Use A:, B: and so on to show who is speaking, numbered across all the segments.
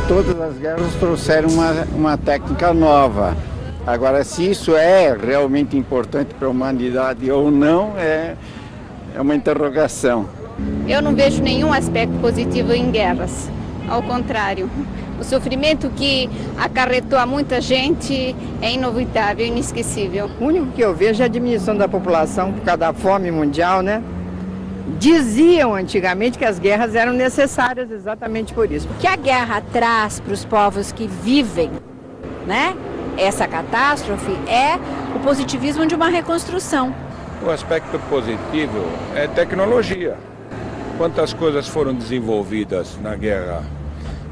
A: Todas as guerras trouxeram uma técnica nova. Agora, se isso é realmente importante para a humanidade ou não, é uma interrogação.
B: Eu não vejo nenhum aspecto positivo em guerras. Ao contrário, o sofrimento que acarretou a muita gente é inevitável, inesquecível.
C: O único que eu vejo é a diminuição da população por causa da fome mundial, né? Diziam antigamente que as guerras eram necessárias exatamente por isso.
D: O que a guerra traz para os povos que vivem, né, essa catástrofe é o positivismo de uma reconstrução.
E: O aspecto positivo é tecnologia. Quantas coisas foram desenvolvidas na guerra?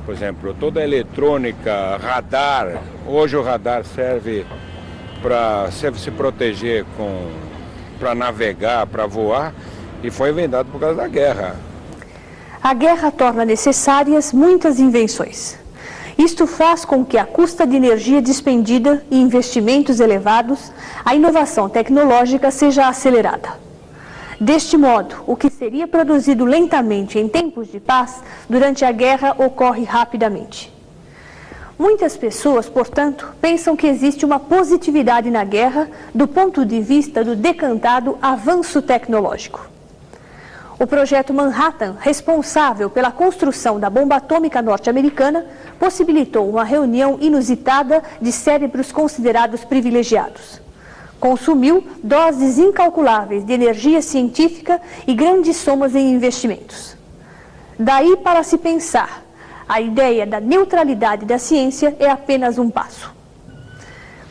E: Por exemplo, toda a eletrônica, radar. Hoje o radar serve para se proteger, para navegar, para voar. E foi inventado por causa da guerra.
F: A guerra torna necessárias muitas invenções. Isto faz com que, à custa de energia despendida e investimentos elevados, a inovação tecnológica seja acelerada. Deste modo, o que seria produzido lentamente em tempos de paz, durante a guerra ocorre rapidamente. Muitas pessoas, portanto, pensam que existe uma positividade na guerra do ponto de vista do decantado avanço tecnológico. O projeto Manhattan, responsável pela construção da bomba atômica norte-americana, possibilitou uma reunião inusitada de cérebros considerados privilegiados. Consumiu doses incalculáveis de energia científica e grandes somas em investimentos. Daí para se pensar, a ideia da neutralidade da ciência é apenas um passo.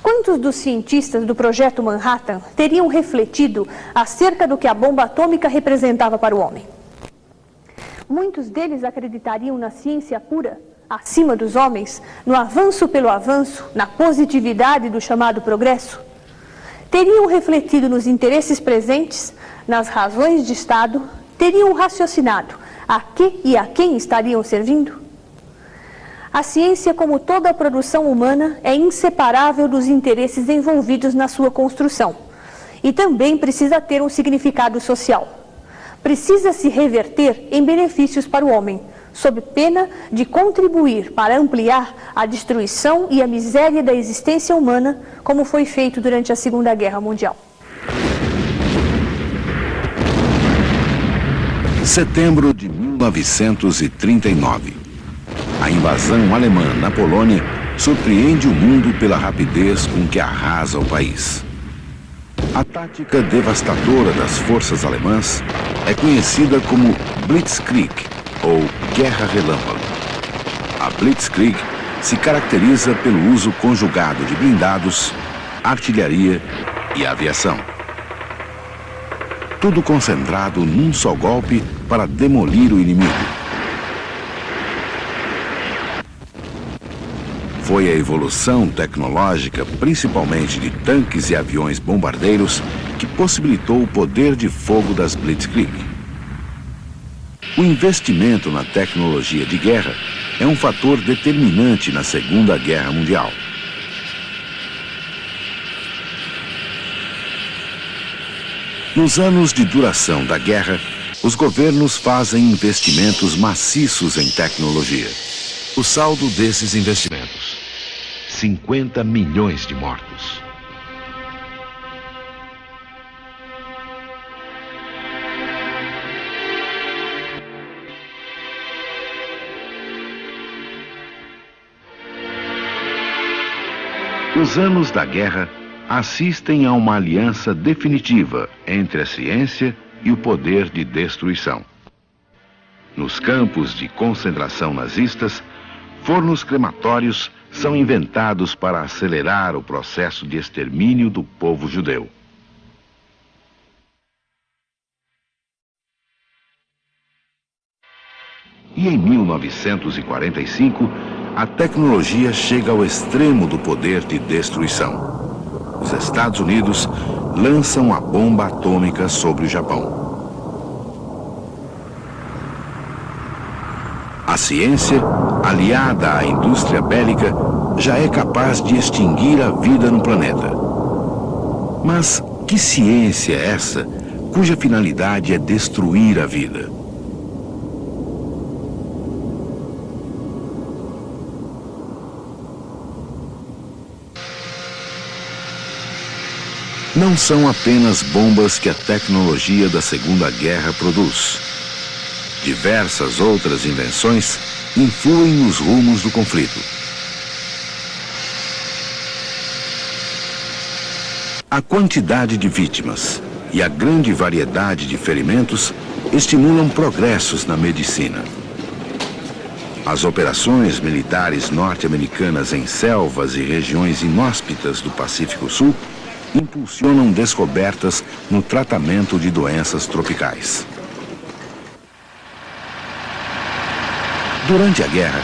F: Quantos dos cientistas do projeto Manhattan teriam refletido acerca do que a bomba atômica representava para o homem? Muitos deles acreditariam na ciência pura, acima dos homens, no avanço pelo avanço, na positividade do chamado progresso? Teriam refletido nos interesses presentes, nas razões de Estado? Teriam raciocinado a que e a quem estariam servindo? A ciência, como toda a produção humana, é inseparável dos interesses envolvidos na sua construção e também precisa ter um significado social. Precisa se reverter em benefícios para o homem, sob pena de contribuir para ampliar a destruição e a miséria da existência humana, como foi feito durante a Segunda Guerra Mundial.
G: Setembro de 1939. A invasão alemã na Polônia surpreende o mundo pela rapidez com que arrasa o país. A tática devastadora das forças alemãs é conhecida como Blitzkrieg, ou Guerra Relâmpago. A Blitzkrieg se caracteriza pelo uso conjugado de blindados, artilharia e aviação. Tudo concentrado num só golpe para demolir o inimigo. Foi a evolução tecnológica, principalmente de tanques e aviões bombardeiros, que possibilitou o poder de fogo das Blitzkrieg. O investimento na tecnologia de guerra é um fator determinante na Segunda Guerra Mundial. Nos anos de duração da guerra, os governos fazem investimentos maciços em tecnologia. O saldo desses investimentos: 50 milhões de mortos. Os anos da guerra assistem a uma aliança definitiva entre a ciência e o poder de destruição. Nos campos de concentração nazistas, fornos crematórios são inventados para acelerar o processo de extermínio do povo judeu. E em 1945, a tecnologia chega ao extremo do poder de destruição. Os Estados Unidos lançam a bomba atômica sobre o Japão. A ciência aliada à indústria bélica, já é capaz de extinguir a vida no planeta. Mas que ciência é essa cuja finalidade é destruir a vida? Não são apenas bombas que a tecnologia da Segunda Guerra produz. Diversas outras invenções influem nos rumos do conflito. A quantidade de vítimas e a grande variedade de ferimentos estimulam progressos na medicina. As operações militares norte-americanas em selvas e regiões inóspitas do Pacífico Sul impulsionam descobertas no tratamento de doenças tropicais. Durante a guerra,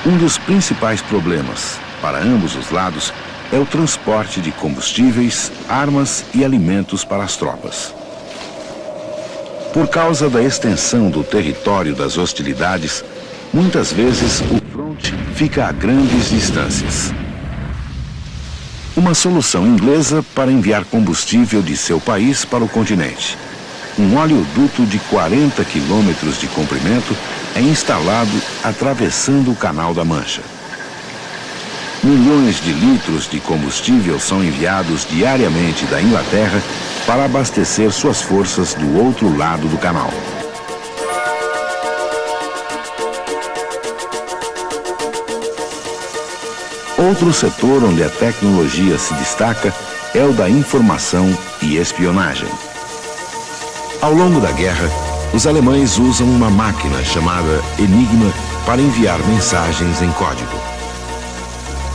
G: um dos principais problemas para ambos os lados é o transporte de combustíveis, armas e alimentos para as tropas. Por causa da extensão do território das hostilidades, muitas vezes o fronte fica a grandes distâncias. Uma solução inglesa para enviar combustível de seu país para o continente. Um oleoduto de 40 quilômetros de comprimento é instalado atravessando o Canal da Mancha. Milhões de litros de combustível são enviados diariamente da Inglaterra para abastecer suas forças do outro lado do canal. Outro setor onde a tecnologia se destaca é o da informação e espionagem. Ao longo da guerra, os alemães usam uma máquina chamada Enigma para enviar mensagens em código.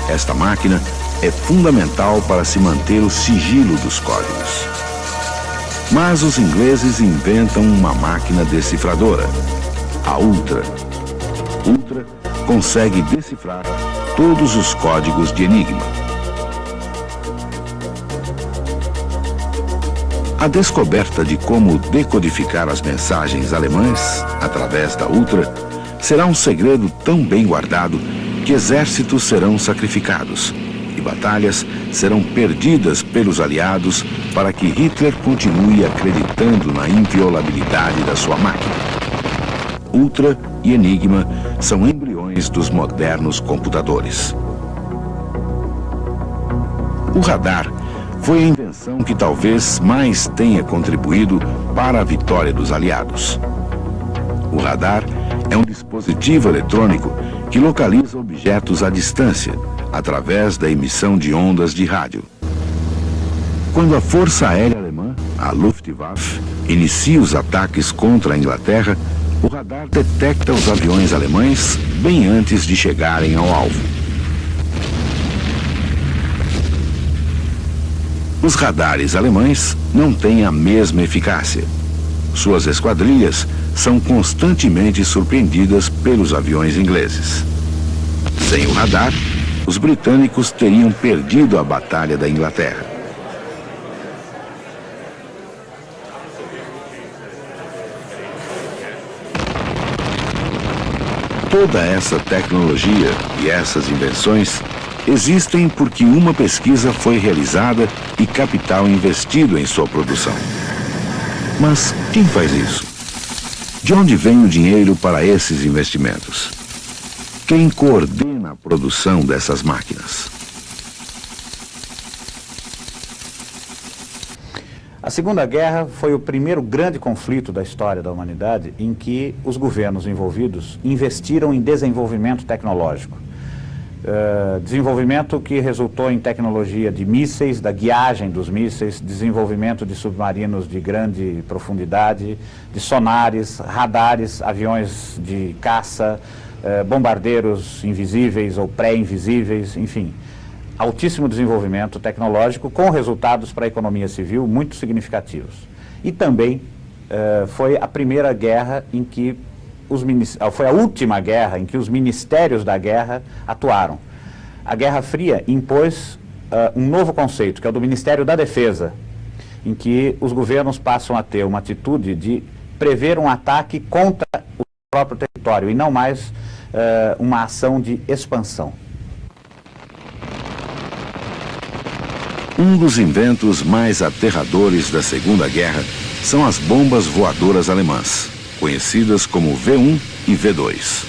G: Esta máquina é fundamental para se manter o sigilo dos códigos. Mas os ingleses inventam uma máquina decifradora, a Ultra. Ultra consegue decifrar todos os códigos de Enigma. A descoberta de como decodificar as mensagens alemãs através da Ultra será um segredo tão bem guardado que exércitos serão sacrificados e batalhas serão perdidas pelos aliados para que Hitler continue acreditando na inviolabilidade da sua máquina. Ultra e Enigma são embriões dos modernos computadores. O radar foi a invenção que talvez mais tenha contribuído para a vitória dos aliados. O radar é um dispositivo eletrônico que localiza objetos à distância, através da emissão de ondas de rádio. Quando a Força Aérea Alemã, a Luftwaffe, inicia os ataques contra a Inglaterra, o radar detecta os aviões alemães bem antes de chegarem ao alvo. Os radares alemães não têm a mesma eficácia. Suas esquadrilhas são constantemente surpreendidas pelos aviões ingleses. Sem o radar, os britânicos teriam perdido a Batalha da Inglaterra. Toda essa tecnologia e essas invenções existem porque uma pesquisa foi realizada e capital investido em sua produção. Mas quem faz isso? De onde vem o dinheiro para esses investimentos? Quem coordena a produção dessas máquinas?
H: A Segunda Guerra foi o primeiro grande conflito da história da humanidade em que os governos envolvidos investiram em desenvolvimento tecnológico. Desenvolvimento que resultou em tecnologia de mísseis, da guiagem dos mísseis, desenvolvimento de submarinos de grande profundidade, de sonares, radares, aviões de caça, bombardeiros invisíveis ou pré-invisíveis, enfim. Altíssimo desenvolvimento tecnológico com resultados para a economia civil muito significativos. E também foi a primeira guerra em que foi a última guerra em que os ministérios da guerra atuaram. A Guerra Fria impôs um novo conceito, que é o do Ministério da Defesa, em que os governos passam a ter uma atitude de prever um ataque contra o próprio território e não mais uma ação de expansão.
G: Um dos inventos mais aterradores da Segunda Guerra são as bombas voadoras alemãs, conhecidas como V1 e V2.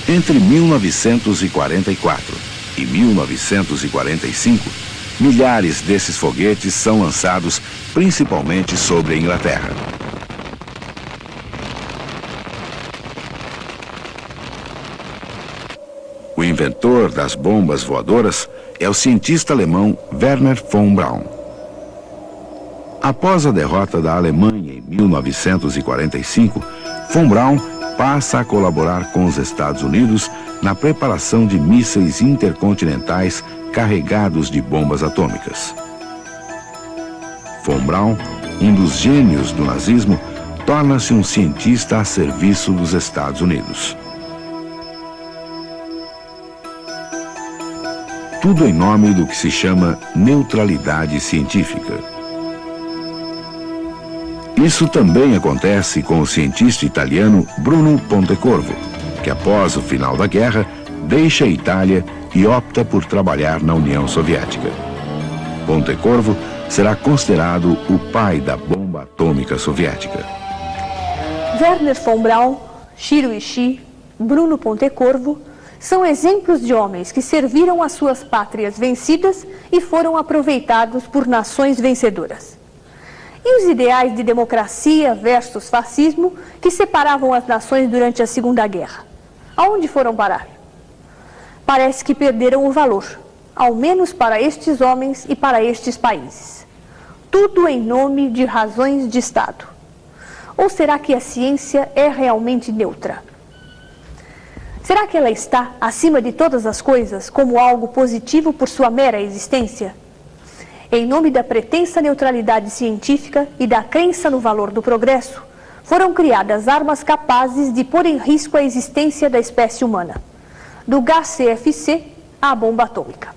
G: Entre 1944 e 1945, milhares desses foguetes são lançados principalmente sobre a Inglaterra. O inventor das bombas voadoras é o cientista alemão Wernher von Braun. Após a derrota da Alemanha em 1945, von Braun passa a colaborar com os Estados Unidos na preparação de mísseis intercontinentais carregados de bombas atômicas. Von Braun, um dos gênios do nazismo, torna-se um cientista a serviço dos Estados Unidos. Tudo em nome do que se chama neutralidade científica. Isso também acontece com o cientista italiano Bruno Pontecorvo, que após o final da guerra deixa a Itália e opta por trabalhar na União Soviética. Pontecorvo será considerado o pai da bomba atômica soviética.
F: Wernher von Braun, Shiro Ishii, Bruno Pontecorvo são exemplos de homens que serviram as suas pátrias vencidas e foram aproveitados por nações vencedoras. E os ideais de democracia versus fascismo que separavam as nações durante a Segunda Guerra? Aonde foram parar? Parece que perderam o valor, ao menos para estes homens e para estes países. Tudo em nome de razões de Estado. Ou será que a ciência é realmente neutra? Será que ela está acima de todas as coisas como algo positivo por sua mera existência? Em nome da pretensa neutralidade científica e da crença no valor do progresso, foram criadas armas capazes de pôr em risco a existência da espécie humana, do gás CFC à bomba atômica.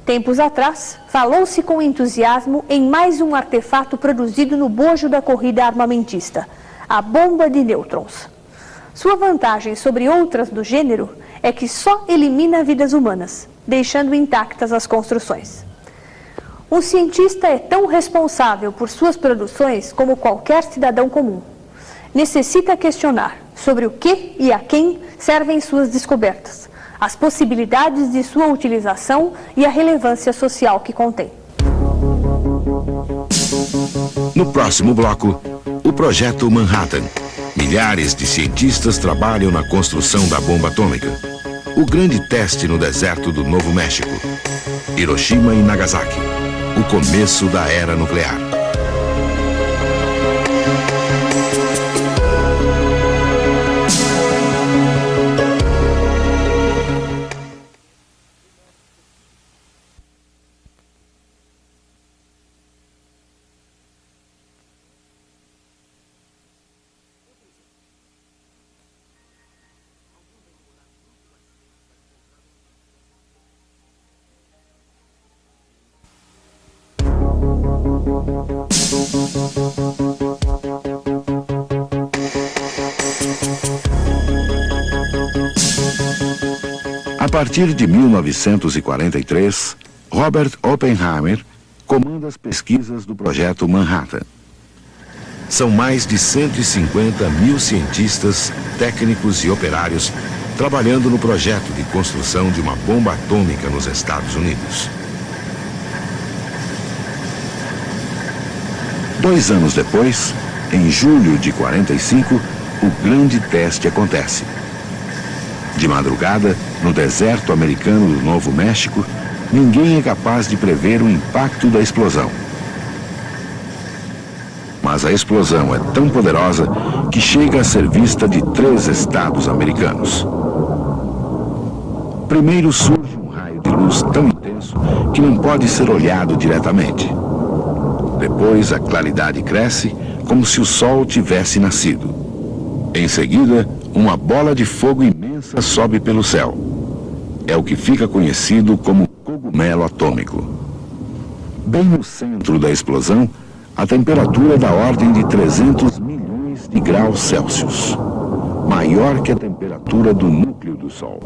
F: Tempos atrás, falou-se com entusiasmo em mais um artefato produzido no bojo da corrida armamentista, a bomba de nêutrons. Sua vantagem sobre outras do gênero é que só elimina vidas humanas, deixando intactas as construções. Um cientista é tão responsável por suas produções como qualquer cidadão comum. Necessita questionar sobre o que e a quem servem suas descobertas, as possibilidades de sua utilização e a relevância social que contém.
G: No próximo bloco, o Projeto Manhattan. Milhares de cientistas trabalham na construção da bomba atômica. O grande teste no deserto do Novo México. Hiroshima e Nagasaki. O começo da era nuclear. A partir de 1943, Robert Oppenheimer comanda as pesquisas do Projeto Manhattan. São mais de 150 mil cientistas, técnicos e operários trabalhando no projeto de construção de uma bomba atômica nos Estados Unidos. 2 anos depois, em julho de 45, o grande teste acontece. De madrugada, no deserto americano do Novo México, ninguém é capaz de prever o impacto da explosão. Mas a explosão é tão poderosa que chega a ser vista de 3 estados americanos. Primeiro surge um raio de luz tão intenso que não pode ser olhado diretamente. Depois a claridade cresce como se o sol tivesse nascido. Em seguida, uma bola de fogo imensa sobe pelo céu. É o que fica conhecido como cogumelo atômico. Bem no centro da explosão, a temperatura é da ordem de 300 milhões de graus Celsius, maior que a temperatura temperatura do núcleo do Sol.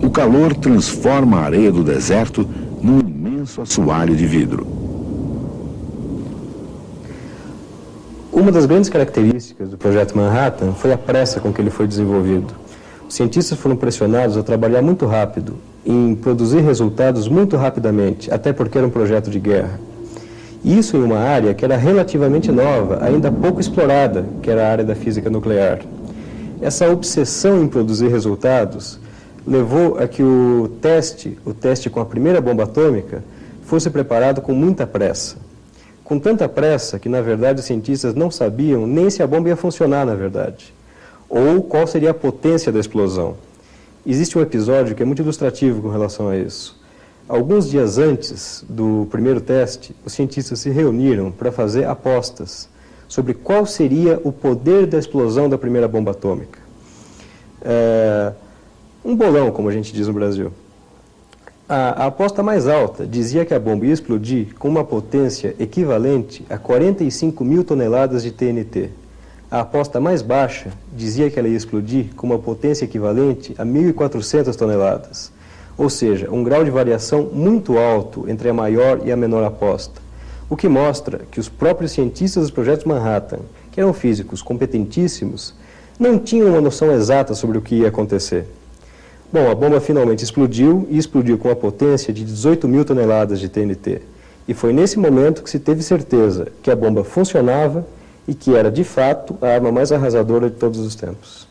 G: O calor transforma a areia do deserto num imenso assoalho de vidro.
I: Uma das grandes características do projeto Manhattan foi a pressa com que ele foi desenvolvido. Os cientistas foram pressionados a trabalhar muito rápido, em produzir resultados muito rapidamente, até porque era um projeto de guerra. Isso em uma área que era relativamente nova, ainda pouco explorada, que era a área da física nuclear. Essa obsessão em produzir resultados levou a que o teste com a primeira bomba atômica, fosse preparado com muita pressa. Com tanta pressa que, na verdade, os cientistas não sabiam nem se a bomba ia funcionar, na verdade, ou qual seria a potência da explosão. Existe um episódio que é muito ilustrativo com relação a isso. Alguns dias antes do primeiro teste, os cientistas se reuniram para fazer apostas sobre qual seria o poder da explosão da primeira bomba atômica. Um bolão, como a gente diz no Brasil. A aposta mais alta dizia que a bomba ia explodir com uma potência equivalente a 45 mil toneladas de TNT. A aposta mais baixa dizia que ela ia explodir com uma potência equivalente a 1.400 toneladas. Ou seja, um grau de variação muito alto entre a maior e a menor aposta. O que mostra que os próprios cientistas dos projetos Manhattan, que eram físicos competentíssimos, não tinham uma noção exata sobre o que ia acontecer. Bom, a bomba finalmente explodiu, e explodiu com a potência de 18 mil toneladas de TNT. E foi nesse momento que se teve certeza que a bomba funcionava e que era, de fato, a arma mais arrasadora de todos os tempos.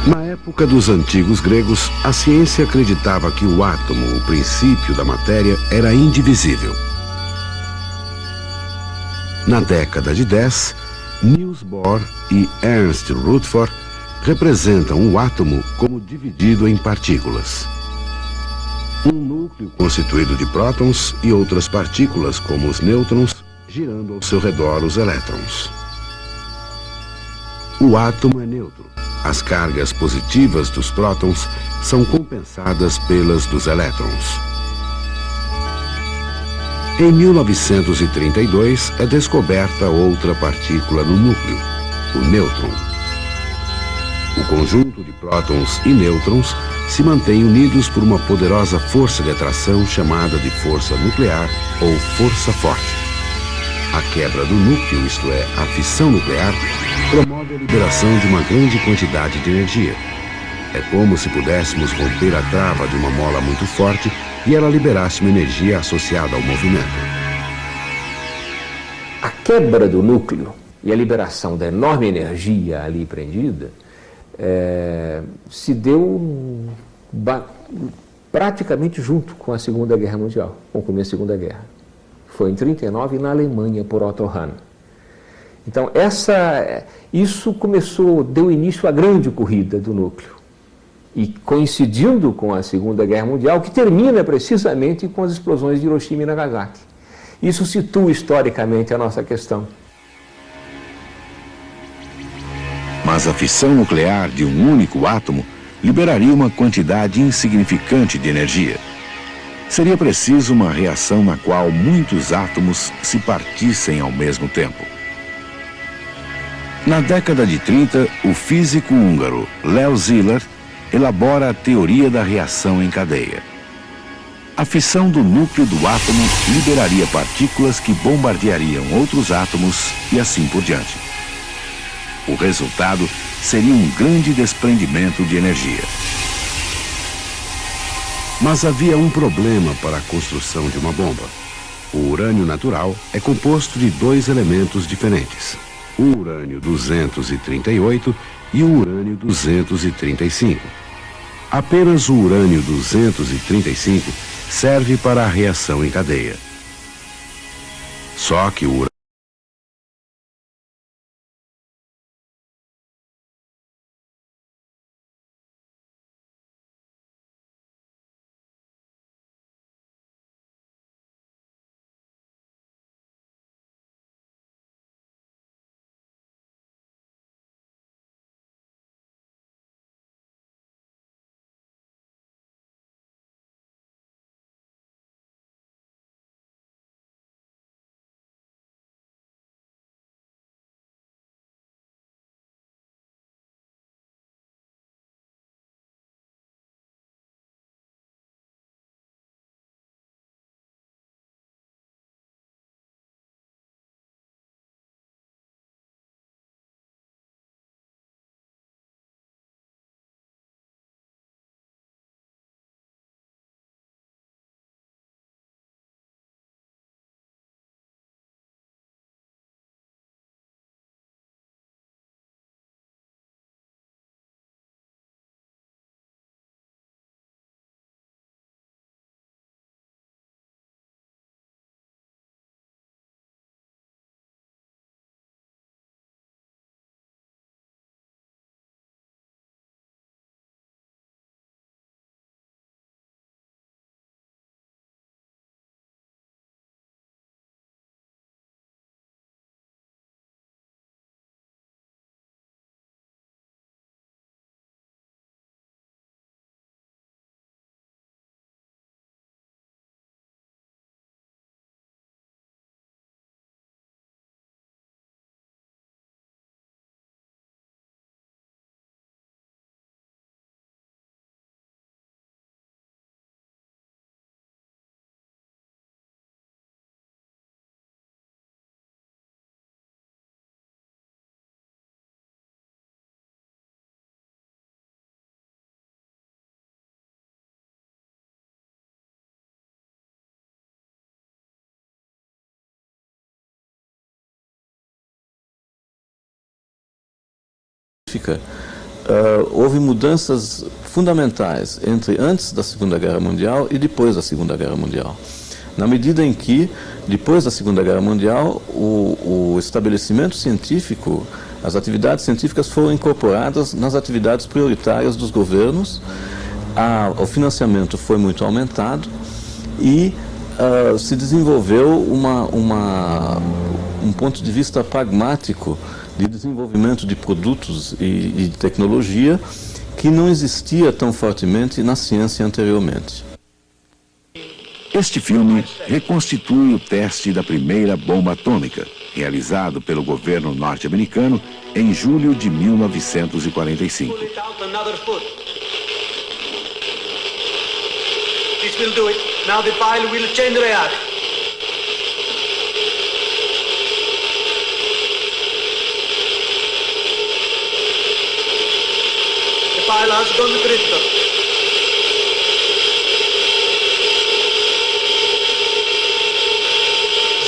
G: Na época dos antigos gregos, a ciência acreditava que o átomo, o princípio da matéria, era indivisível. Na década de 10, Niels Bohr e Ernst Rutherford representam o átomo como dividido em partículas. Um núcleo constituído de prótons e outras partículas, como os nêutrons, girando ao seu redor os elétrons. O átomo é neutro. As cargas positivas dos prótons são compensadas pelas dos elétrons. Em 1932, é descoberta outra partícula no núcleo, o nêutron. O conjunto de prótons e nêutrons se mantém unidos por uma poderosa força de atração chamada de força nuclear ou força forte. A quebra do núcleo, isto é, a fissão nuclear, promove a liberação de uma grande quantidade de energia. É como se pudéssemos romper a trava de uma mola muito forte e ela liberasse uma energia associada ao movimento.
J: A quebra do núcleo e a liberação da enorme energia ali prendida se deu praticamente junto com a Segunda Guerra Mundial, com o começo da Segunda Guerra. Foi em 1939 na Alemanha, por Otto Hahn. Então, isso deu início à grande corrida do núcleo. E coincidindo com a Segunda Guerra Mundial, que termina precisamente com as explosões de Hiroshima e Nagasaki. Isso situa historicamente a nossa questão.
G: Mas a fissão nuclear de um único átomo liberaria uma quantidade insignificante de energia. Seria preciso uma reação na qual muitos átomos se partissem ao mesmo tempo. Na década de 30, o físico húngaro Leo Szilard elabora a teoria da reação em cadeia. A fissão do núcleo do átomo liberaria partículas que bombardeariam outros átomos e assim por diante. O resultado seria um grande desprendimento de energia. Mas havia um problema para a construção de uma bomba. O urânio natural é composto de dois elementos diferentes: o urânio 238 e o urânio 235. Apenas o urânio 235 serve para a reação em cadeia. Só que o urânio
K: Houve mudanças fundamentais entre antes da Segunda Guerra Mundial e depois da Segunda Guerra Mundial. Na medida em que, depois da Segunda Guerra Mundial, o estabelecimento científico, as atividades científicas foram incorporadas nas atividades prioritárias dos governos, o financiamento foi muito aumentado e se desenvolveu um ponto de vista pragmático de desenvolvimento de produtos e de tecnologia que não existia tão fortemente na ciência anteriormente.
G: Este filme reconstitui o teste da primeira bomba atômica, realizado pelo governo norte-americano em julho de 1945.
L: This will do it. Now the pile will chain react. The pile has gone critical.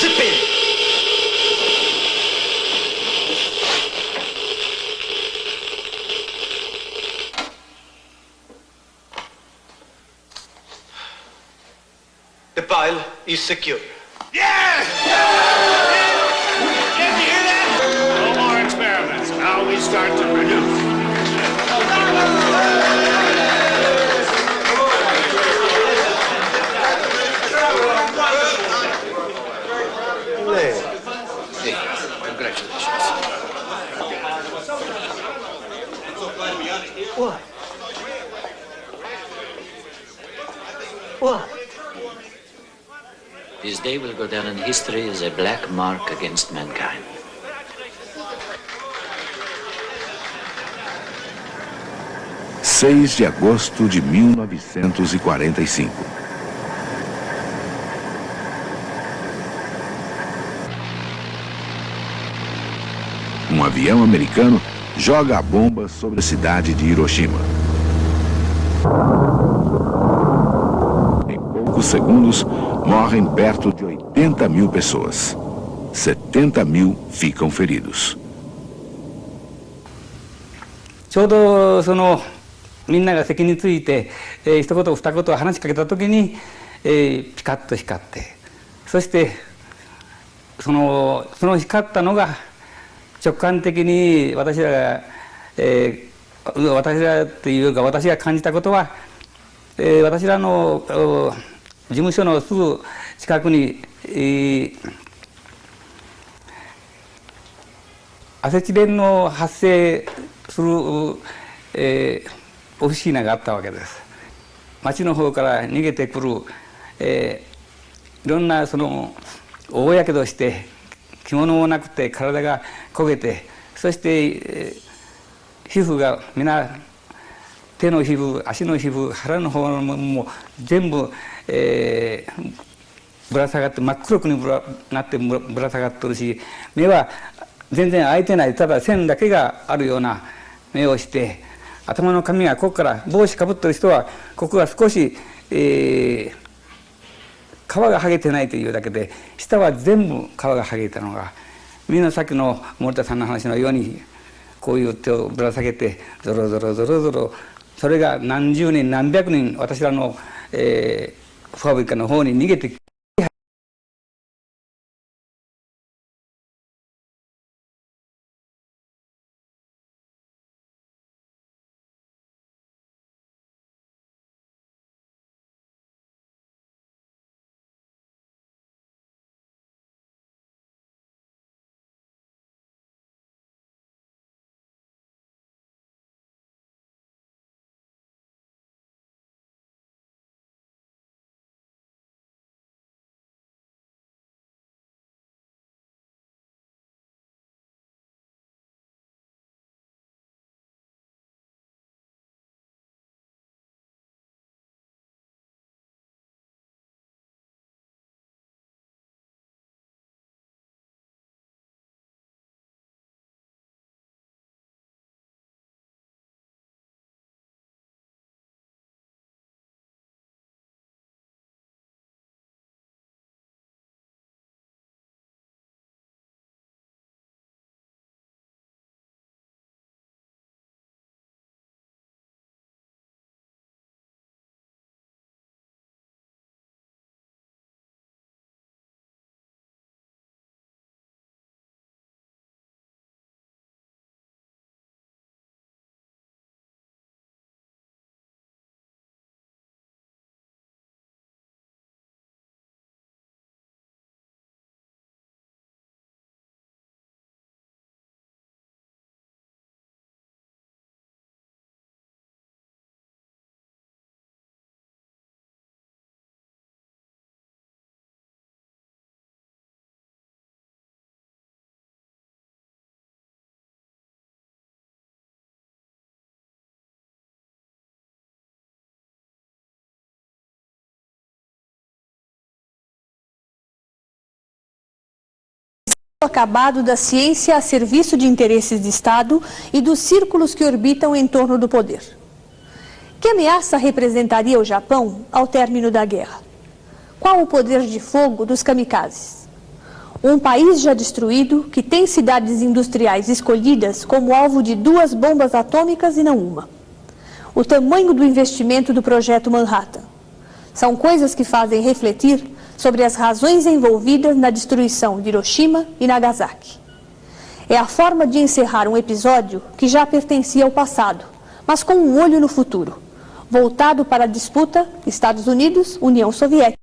L: Zip in. The pile is secure.
M: Yes! Did you hear that? No more experiments. Now we start to produce.
L: Hey, congratulations. What? What?
N: This day will go down in history as a black mark against mankind.
G: (6 de agosto de 1945). Um avião americano joga a bomba sobre a cidade de Hiroshima. Em poucos segundos, morrem perto de 80 mil pessoas. 70 mil ficam feridos.
O: ちょうどみんなが席について、一言二言話しかけた時に、ピカッと光って、そしてその光ったのが直感的に私らが、私らっていうか私が感じたことは、私らの事務所のすぐ近くに、アセチレンの発生する、オフィシーナがあったわけです。町の方から逃げてくる、いろんな大やけどして着物もなくて体が焦げて、そして、皮膚が皆手の皮膚、足の皮膚、腹の方も全部、ぶら下がって真っ黒くなってぶら下がってるし、目は全然開いてない、ただ線だけがあるような目をして、頭の髪がここから帽子かぶってる人はここが少し、皮が剥げてないというだけで下は全部皮が剥げたのが、みんなさっきの森田さんの話のようにこういう手をぶら下げてゾロゾロゾロゾロ、それが何十人何百人私らの、ファブリカの方に逃げて
F: acabado da ciência a serviço de interesses de Estado e dos círculos que orbitam em torno do poder. Que ameaça representaria o Japão ao término da guerra? Qual o poder de fogo dos kamikazes? Um país já destruído que tem cidades industriais escolhidas como alvo de 2 bombas atômicas e não uma. O tamanho do investimento do projeto Manhattan. São coisas que fazem refletir sobre as razões envolvidas na destruição de Hiroshima e Nagasaki. É a forma de encerrar um episódio que já pertencia ao passado, mas com um olho no futuro, voltado para a disputa Estados Unidos-União Soviética.